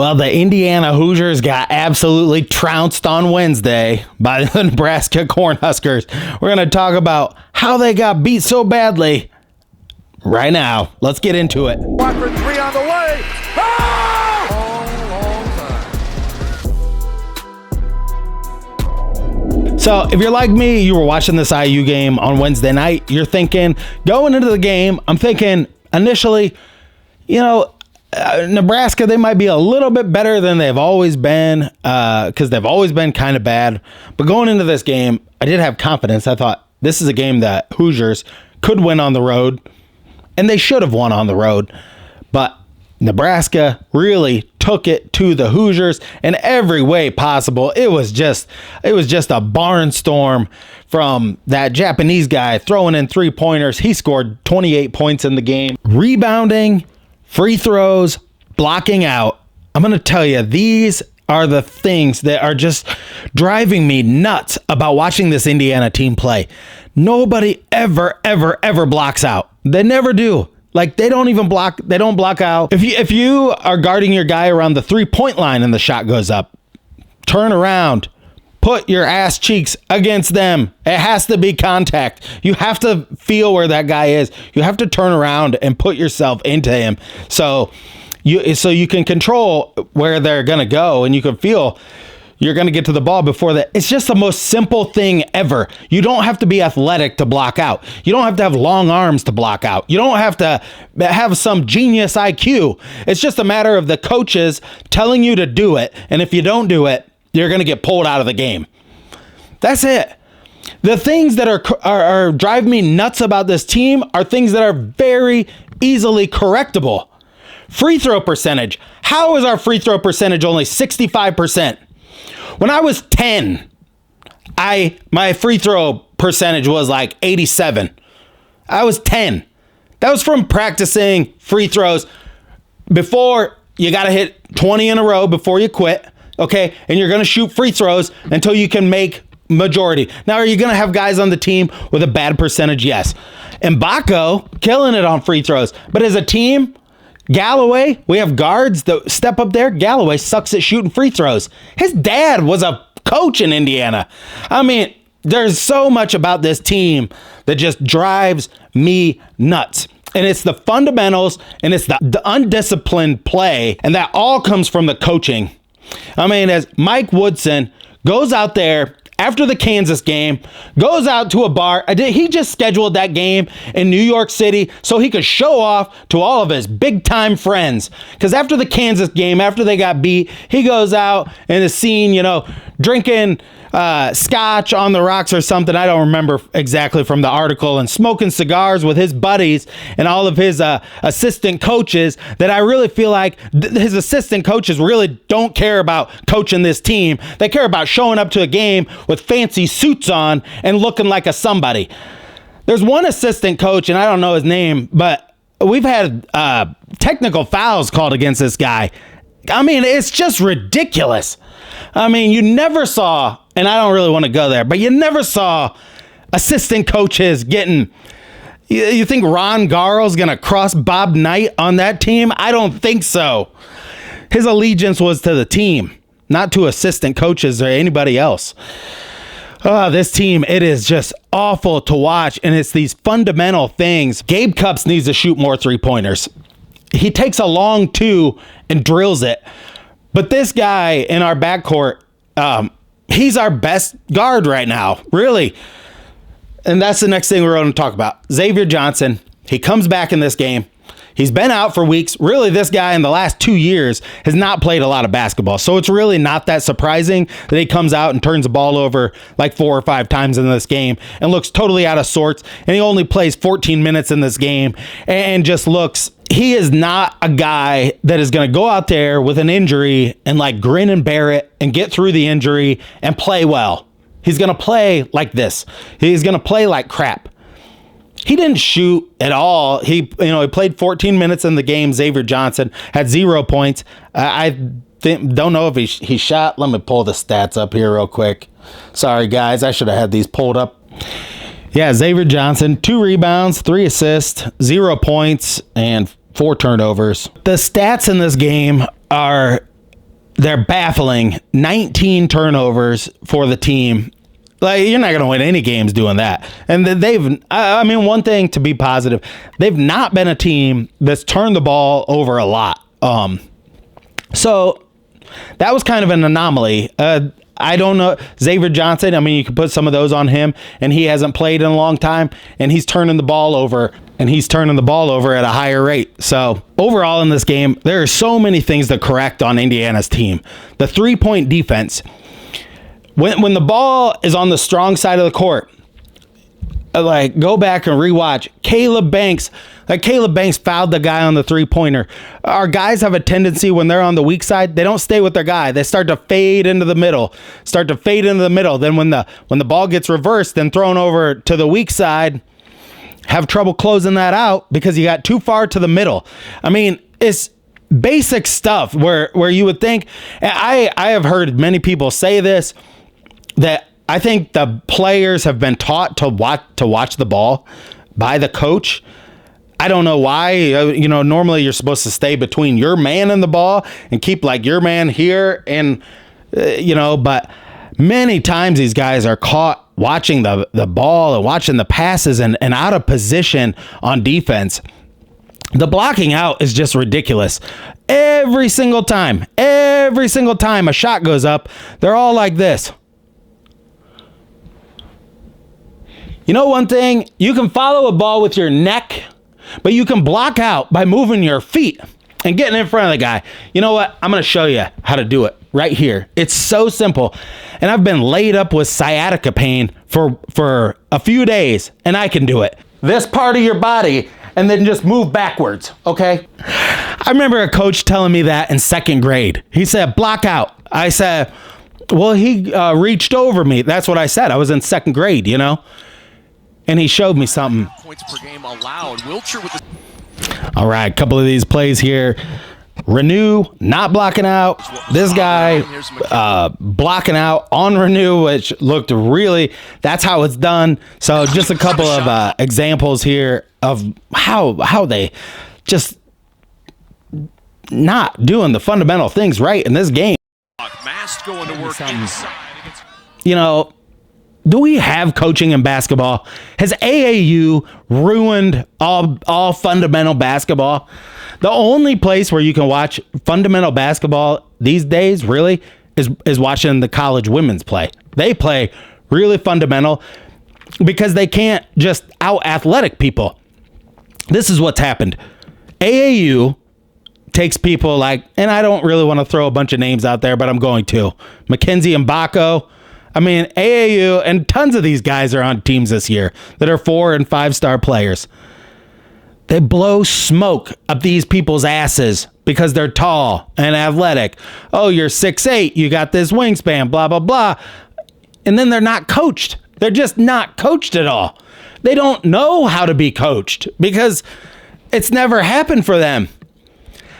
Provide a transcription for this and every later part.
Well, the Indiana Hoosiers got absolutely trounced on Wednesday by the Nebraska Cornhuskers. We're going to talk about how they got beat so badly right now. Let's get into it. 1 for 3 on the way. Oh! Long time. So if you're like me, you were watching this IU game on Wednesday night. You're thinking, going into the game, I'm thinking initially, Nebraska, they might be a little bit better than they've always been because they've always been kind of bad. But going into this game, I did have confidence. I thought this is a game that Hoosiers could win on the road, and they should have won on the road. But Nebraska really took it to the Hoosiers in every way possible. It was just a barnstorm from that Japanese guy throwing in 3-pointers. He scored 28 points in the game. Rebounding, free throws, blocking out. I'm going to tell you, these are the things that are just driving me nuts about watching this Indiana team play. Nobody ever blocks out. They never do. Like, they don't block out. If you are guarding your guy around the 3-point line and the shot goes up, turn around, put your ass cheeks against them. It has to be contact. You have to feel where that guy is. You have to turn around and put yourself into him. So you can control where they're going to go, and you can feel you're going to get to the ball before that. It's just the most simple thing ever. You don't have to be athletic to block out. You don't have to have long arms to block out. You don't have to have some genius IQ. It's just a matter of the coaches telling you to do it. And if you don't do it, you're going to get pulled out of the game. That's it. The things that are drive me nuts about this team are things that are very easily correctable. Free throw percentage. How is our free throw percentage only 65%? When I was 10, my free throw percentage was like 87. I was 10. That was from practicing free throws before. You got to hit 20 in a row before you quit. Okay, and you're going to shoot free throws until you can make majority. Now, are you going to have guys on the team with a bad percentage? Yes. Mbako, killing it on free throws. But as a team, Galloway, we have guards that step up there. Galloway sucks at shooting free throws. His dad was a coach in Indiana. I mean, there's so much about this team that just drives me nuts. And it's the fundamentals, and it's the undisciplined play, and that all comes from the coaching. I mean, as Mike Woodson goes out there after the Kansas game, goes out to a bar. He just scheduled that game in New York City so he could show off to all of his big-time friends. Because after the Kansas game, after they got beat, he goes out and is seen, drinking scotch on the rocks or something. I don't remember exactly from the article, and smoking cigars with his buddies and all of his assistant coaches, that I really feel like his assistant coaches really don't care about coaching this team. They care about showing up to a game with fancy suits on and looking like a somebody. There's one assistant coach, and I don't know his name, but we've had technical fouls called against this guy. I mean, it's just ridiculous. I mean, you never saw, and I don't really want to go there, but you never saw assistant coaches getting, you think Ron Garl's going to cross Bob Knight on that team? I don't think so. His allegiance was to the team, not to assistant coaches or anybody else. This team, it is just awful to watch, and it's these fundamental things. Gabe Cupps needs to shoot more 3-pointers. He takes a long 2 and drills it. But this guy in our backcourt, he's our best guard right now, really. And that's the next thing we're going to talk about. Xavier Johnson, he comes back in this game. He's been out for weeks. Really, this guy in the last 2 years has not played a lot of basketball. So it's really not that surprising that he comes out and turns the ball over like 4 or 5 times in this game and looks totally out of sorts. And he only plays 14 minutes in this game and just looks... He is not a guy that is going to go out there with an injury and like grin and bear it and get through the injury and play well. He's going to play like this. He's going to play like crap. He didn't shoot at all. He played 14 minutes in the game. Xavier Johnson had 0 points. I don't know if he shot. Let me pull the stats up here real quick. Sorry, guys. I should have had these pulled up. Yeah, Xavier Johnson, 2 rebounds, 3 assists, 0 points, and 4 turnovers. The stats in this game are they're baffling. 19 turnovers for the team. Like, you're not going to win any games doing that. And I mean, one thing to be positive, they've not been a team that's turned the ball over a lot. So that was kind of an anomaly. I don't know. Xavier Johnson, I mean, you could put some of those on him, and he hasn't played in a long time, and he's turning the ball over, at a higher rate. So overall in this game, there are so many things to correct on Indiana's team. The 3-point defense. When the ball is on the strong side of the court, like, go back and rewatch Caleb Banks. Like, Caleb Banks fouled the guy on the 3-pointer. Our guys have a tendency when they're on the weak side, they don't stay with their guy. They start to fade into the middle. Then when the ball gets reversed and thrown over to the weak side, have trouble closing that out because you got too far to the middle. I mean, it's basic stuff where you would think, and I have heard many people say this, that I think the players have been taught to watch the ball by the coach. I don't know why. Normally you're supposed to stay between your man and the ball and keep like your man here, and but many times these guys are caught watching the ball and watching the passes and out of position on defense. The blocking out is just ridiculous. Every single time a shot goes up, they're all like this. You know one thing? You can follow a ball with your neck, but you can block out by moving your feet and getting in front of the guy. You know what? I'm going to show you how to do it right here. It's so simple. And I've been laid up with sciatica pain for a few days, and I can do it. This part of your body, and then just move backwards, okay? I remember a coach telling me that in 2nd grade. He said, block out. I said, well, he reached over me. That's what I said. I was in 2nd grade, And he showed me something. Points per game allowed. Wiltshire with the... All right, a couple of these plays here. Renew not blocking out. This guy blocking out on Renew, which looked really, that's how it's done. So just a couple of examples here of how they just not doing the fundamental things right in this game. Mast going to work inside. Do we have coaching in basketball? Has AAU ruined all fundamental basketball? The only place where you can watch fundamental basketball these days, really, is watching the college women's play. They play really fundamental because they can't just out-athletic people. This is what's happened. AAU takes people like, and I don't really want to throw a bunch of names out there, but I'm going to. Mackenzie Mbako. I mean, AAU, and tons of these guys are on teams this year that are 4- and 5-star players. They blow smoke up these people's asses because they're tall and athletic. Oh, you're 6'8", you got this wingspan, blah, blah, blah. And then they're not coached. They're just not coached at all. They don't know how to be coached because it's never happened for them.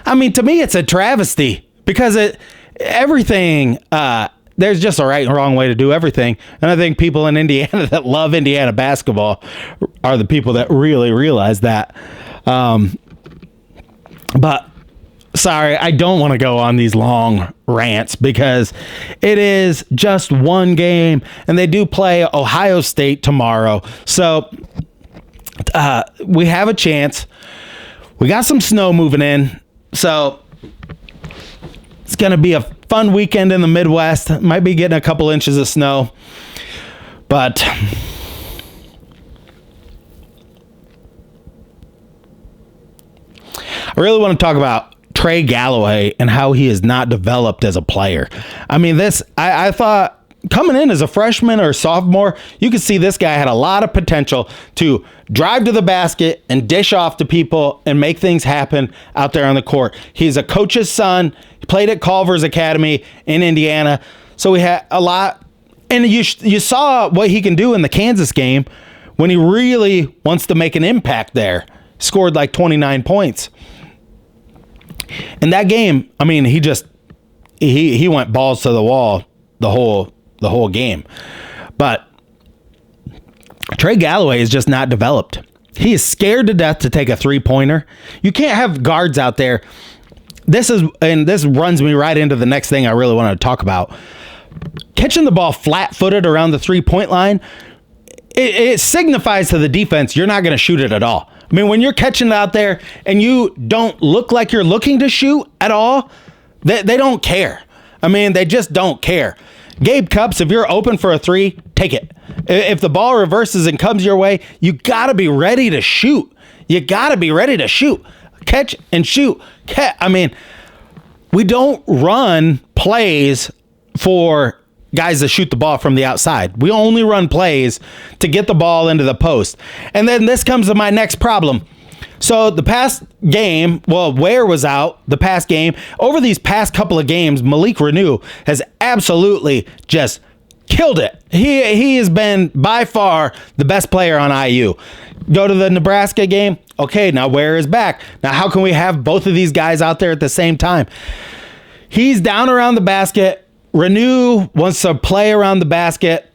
I mean, to me, it's a travesty because everything... there's just a right and wrong way to do everything. And I think people in Indiana that love Indiana basketball are the people that really realize that. But sorry, I don't want to go on these long rants because it is just one game and they do play Ohio State tomorrow. So we have a chance. We got some snow moving in. So it's going to be a fun weekend in the Midwest. Might be getting a couple inches of snow. But I really want to talk about Trey Galloway and how he is not developed as a player. I mean, I thought coming in as a freshman or sophomore, you could see this guy had a lot of potential to drive to the basket and dish off to people and make things happen out there on the court. He's a coach's son. He played at Culver's Academy in Indiana. So we had a lot. And you saw what he can do in the Kansas game when he really wants to make an impact there. Scored like 29 points. In that game, I mean, he went balls to the wall the whole game. But Trey Galloway is just not developed. He is scared to death to take a 3-pointer. You can't have guards out there this runs me right into the next thing I really want to talk about. Catching the ball flat-footed around the 3-point line, it signifies to the defense you're not going to shoot it at all. I mean, when you're catching it out there and you don't look like you're looking to shoot at all, they don't care. I mean, they just don't care. Gabe Cupps, if you're open for a 3, take it. If the ball reverses and comes your way, you got to be ready to shoot. You got to be ready to shoot. Catch and shoot. I mean, we don't run plays for guys that shoot the ball from the outside. We only run plays to get the ball into the post. And then this comes to my next problem. So the past game, Ware was out the past game. Over these past couple of games, Malik Renew has absolutely just killed it. He has been by far the best player on IU. Go to the Nebraska game. Okay, now Ware is back. Now how can we have both of these guys out there at the same time? He's down around the basket. Renew wants to play around the basket.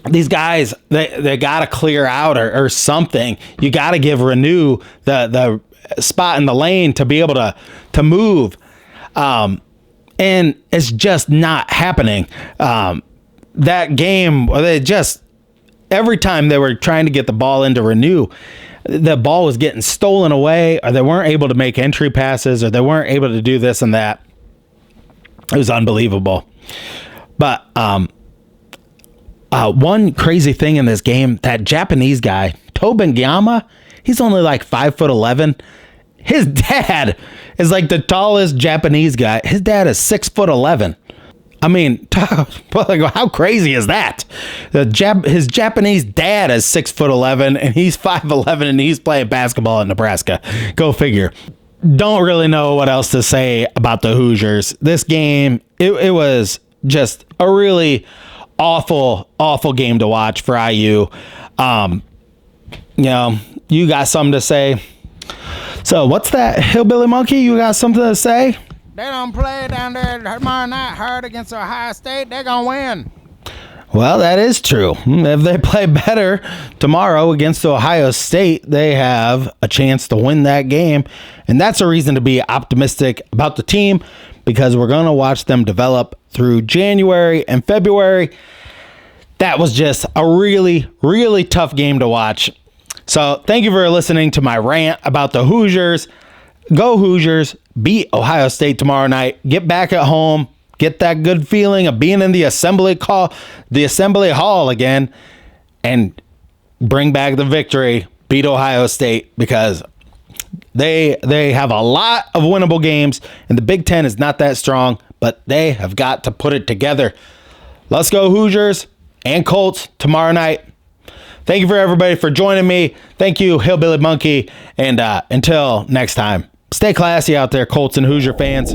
These guys, they got to clear out or something. You got to give Renew the spot in the lane to be able to move. And it's just not happening. That game, every time they were trying to get the ball into Renew, the ball was getting stolen away, or they weren't able to make entry passes, or they weren't able to do this and that. It was unbelievable. But one crazy thing in this game, that Japanese guy, Tobin Gyama, he's only like 5'11". His dad is like the tallest Japanese guy. His dad is 6'11". I mean, how crazy is that? His Japanese dad is 6'11", and he's 5'11", and he's playing basketball in Nebraska. Go figure. Don't really know what else to say about the Hoosiers. This game, it was just a really awful game to watch for IU. You got something to say? So what's that, Hillbilly Monkey? You got something to say? They don't play down there tomorrow night hard against Ohio State. They're going to win. Well, that is true. If they play better tomorrow against Ohio State, they have a chance to win that game. And that's a reason to be optimistic about the team, because we're going to watch them develop through January and February. That was just a really, really tough game to watch. So thank you for listening to my rant about the Hoosiers. Go Hoosiers. Beat Ohio State tomorrow night. Get back at home. Get that good feeling of being in the assembly hall again, and bring back the victory. Beat Ohio State, because they have a lot of winnable games, and the Big Ten is not that strong, but they have got to put it together. Let's go Hoosiers and Colts tomorrow night. Thank you for everybody for joining me. Thank you, Hillbilly Monkey, and until next time, stay classy out there, Colts and Hoosier fans.